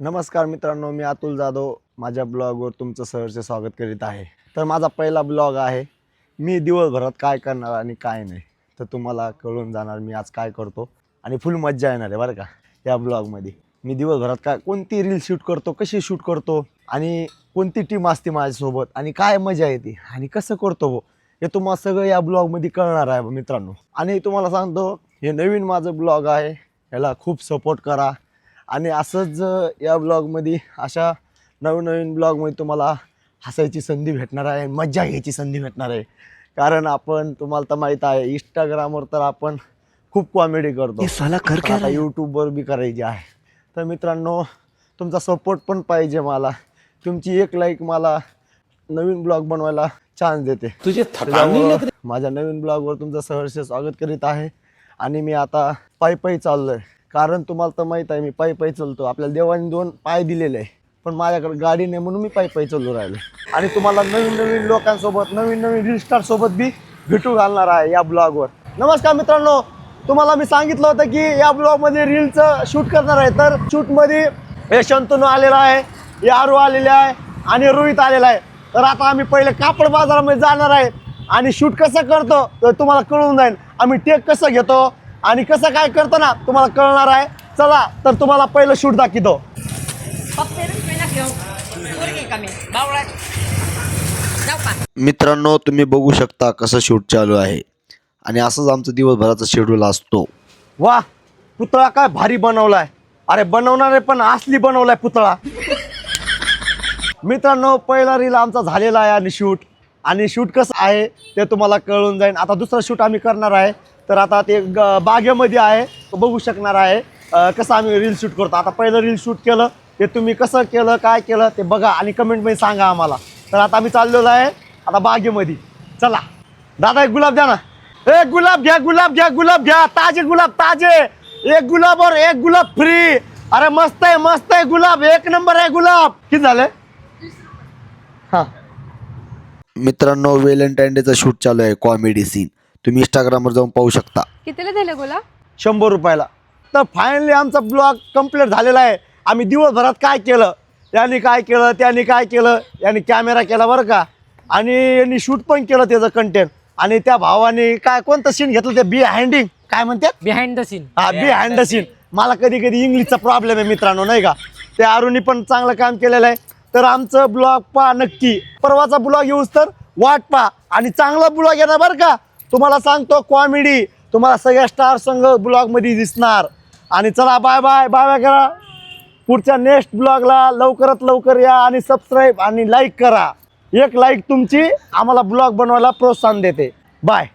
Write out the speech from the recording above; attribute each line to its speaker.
Speaker 1: नमस्कार मित्रांनो, मी अतुल जाधव माझ्या ब्लॉगवर तुमचं सहर्ष स्वागत करीत आहे। तर माझा पहिला ब्लॉग आहे। मी दिवसभरात काय करणार आणि काय नाही तर तुम्हाला कळून जाणार मी आज काय करतो आणि फुल मज्जा येणार आहे बरं का या ब्लॉगमध्ये। मी दिवसभरात काय कोणती रील शूट करतो, कशी शूट करतो आणि कोणती टीम असते माझ्यासोबत आणि काय मजा येते आणि कसं करतो हे तुम्हाला सगळं या ब्लॉगमध्ये कळणार आहे मित्रांनो। आणि तुम्हाला सांगतो हे नवीन माझं ब्लॉग आहे, याला खूप सपोर्ट करा आणि असंच या ब्लॉगमध्ये अशा नवीन ब्लॉगमध्ये तुम्हाला हसायची संधी भेटणार आहे, मज्जा घ्यायची संधी भेटणार आहे। कारण आपण तुम्हाला तर माहीत आहे इंस्टाग्रामवर तर आपण खूप कॉमेडी करतो, आता यूट्यूबवर बी करायची आहे। तर मित्रांनो तुमचा सपोर्ट पण पाहिजे मला, तुमची एक लाईक मला नवीन ब्लॉग बनवायला चान्स देते। माझ्या नवीन ब्लॉगवर तुमचं सहर्ष स्वागत करीत आहे। आणि मी आता पायी चाललोय, कारण तुम्हाला तर माहीत आहे मी पायी चालतो। आपल्याला देवाने 2 पाय दिलेले आहे, पण माझ्याकडे गाडी नाही म्हणून मी पायी चालू राहिलो। आणि तुम्हाला नवीन लोकांसोबत नवीन रील स्टार सोबत बी भेटू घालणार आहे या ब्लॉगवर। नमस्कार मित्रांनो, तुम्हाला मी सांगितलं होतं की या ब्लॉगमध्ये रीलचं शूट करणार आहे। तर शूटमध्ये हे शंतनू आलेला आहे, यारू आलेले आहे आणि रोहित आलेला आहे। तर आता आम्ही पहिले कापड बाजारामध्ये जाणार आहे आणि शूट कसं करतो तर तुम्हाला कळून जाईल। आम्ही टेक कसं घेतो आणि कसं काय करतो ना तुम्हाला कळणार आहे। चला तर तुम्हाला पहिलं शूट दाखवतो। मित्रांनो तुम्ही बघू शकता कसं शूट चालू आहे आणि असंच आमचं दिवसभराचा शेड्यूल असतो। वा, पुतळा काय भारी बनवलाय, अरे बनवणारे पण असली बनवलाय पुतळा। मित्रांनो पहिला रील आमचा झालेला आहे आणि शूट कसं आहे ते तुम्हाला कळून जाईल। आता दुसरा शूट आम्ही करणार आहे, तर आता ते बागेमध्ये आहे, बघू शकणार आहे कसं आम्ही रील शूट करतो। आता पहिलं रील शूट केलं ते तुम्ही कसं केलं काय केलं ते बघा आणि कमेंटमध्ये सांगा आम्हाला। तर आता आम्ही चाललेलो आहे आता बागेमध्ये। चला दादा एक गुलाब द्या ना, एक गुलाब घ्या ताजे गुलाब ताजे, एक गुलाबावर एक गुलाब फ्री। अरे मस्त आहे गुलाब, एक नंबर आहे गुलाब। किती झाले? हा मित्रांनो व्हॅलेंटाईन डेचा शूट चालू आहे, कॉमेडी सीन तुम्ही इंस्टाग्रामवर जाऊन पाहू शकता।
Speaker 2: कितीला दिले गुलाब?
Speaker 1: 100 रुपयाला। तर फायनली आमचा ब्लॉग कंप्लीट झालेला आहे। आम्ही दिवसभरात काय केलं, त्यांनी काय केलं, यांनी कॅमेरा केला बरं का, आणि यांनी शूट पण केलं त्याचं कंटेंट। आणि त्या भावाने काय कोणतं सीन घेतलं ते बिहाइंडिंग काय म्हणतात,
Speaker 2: बिहाइंड द सीन।
Speaker 1: हा बिहाइंड द सीन। मला कधी इंग्लिशचा प्रॉब्लेम आहे मित्रांनो नाही का। त्या अरुणी पण चांगलं काम केलेलं आहे। तर आमचं ब्लॉग पहा नक्की, परवाचा ब्लॉग येऊस तर वाट पहा आणि चांगला ब्लॉग येणार बरं का। तुम्हाला सांगतो कॉमेडी तुम्हाला सगळ्या स्टार संघ ब्लॉगमध्ये दिसणार। आणि चला बाय करा, पुढच्या नेक्स्ट ब्लॉगला लवकरात लवकर या आणि सबस्क्राईब आणि लाईक करा। एक लाईक तुमची आम्हाला ब्लॉग बनवायला प्रोत्साहन देते। बाय।